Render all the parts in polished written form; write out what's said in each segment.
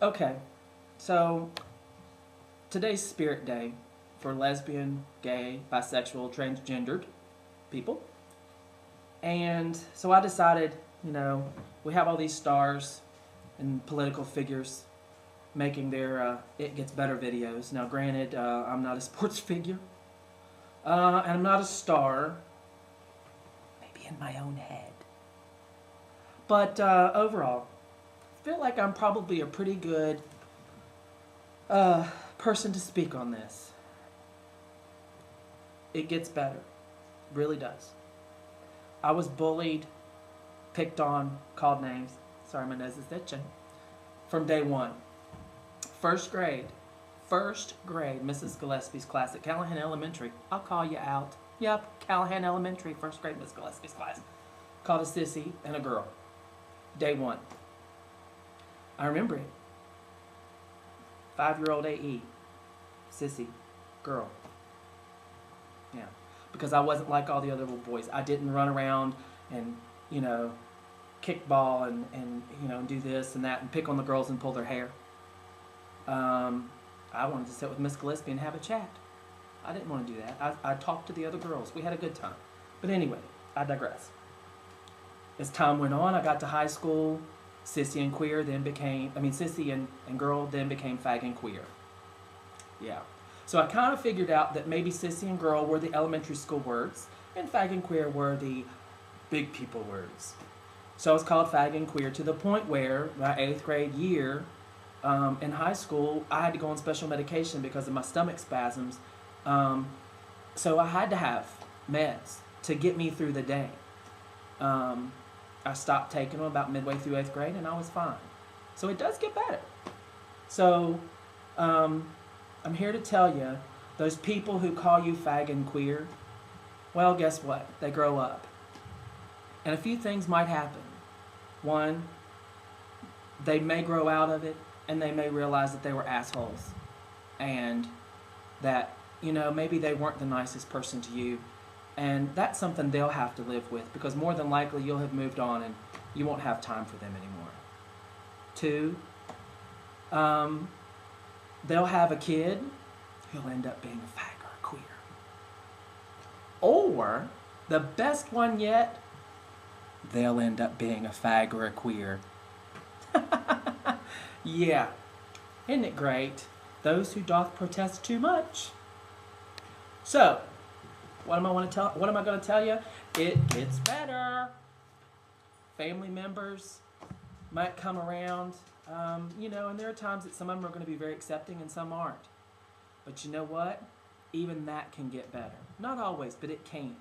Okay, so today's Spirit Day for lesbian, gay, bisexual, transgendered people. And so I decided, we have all these stars and political figures making their It Gets Better videos. Now, granted, I'm not a sports figure, and I'm not a star, maybe in my own head. But overall, I feel like I'm probably a pretty good person to speak on this. It gets better. Really does. I was bullied, picked on, called names. Sorry, my nose is itching. From day one. First grade, Mrs. Gillespie's class at Callahan Elementary. I'll call you out. Yep, Callahan Elementary, first grade, Miss Gillespie's class. Called a sissy and a girl. Day one. I remember it. 5-year-old AE. Sissy. Girl. Yeah. Because I wasn't like all the other little boys. I didn't run around and, kickball and do this and that and pick on the girls and pull their hair. I wanted to sit with Miss Gillespie and have a chat. I didn't want to do that. I talked to the other girls. We had a good time. But anyway, I digress. As time went on, I got to high school. Sissy and queer then became, sissy and girl then became fag and queer. Yeah. So I kind of figured out that maybe sissy and girl were the elementary school words, and fag and queer were the big people words. So I was called fag and queer to the point where my 8th grade year in high school, I had to go on special medication because of my stomach spasms. So I had to have meds to get me through the day. I stopped taking them about midway through 8th grade, and I was fine. So it does get better. So I'm here to tell you, those people who call you fag and queer, well, guess what? They grow up. And a few things might happen. One, they may grow out of it, and they may realize that they were assholes. And that, maybe they weren't the nicest person to you. And that's something they'll have to live with, because more than likely you'll have moved on and you won't have time for them anymore. 2, they'll have a kid who'll end up being a fag or a queer. Or, the best one yet, they'll end up being a fag or a queer. Yeah. Isn't it great? Those who doth protest too much. So, what am I going to tell you? It gets better. Family members might come around, and there are times that some of them are going to be very accepting and some aren't. But you know what? Even that can get better. Not always, but it can.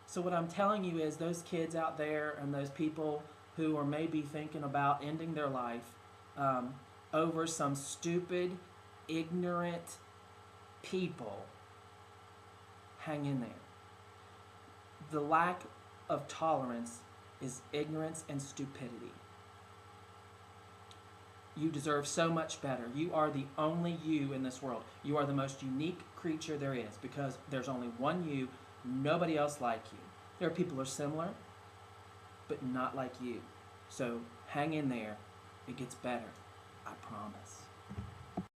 So what I'm telling you is those kids out there and those people who are maybe thinking about ending their life over some stupid, ignorant people, hang in there. The lack of tolerance is ignorance and stupidity. You deserve so much better. You are the only you in this world. You are the most unique creature there is, because there's only one you, nobody else like you. There are people who are similar, but not like you. So hang in there. It gets better. I promise.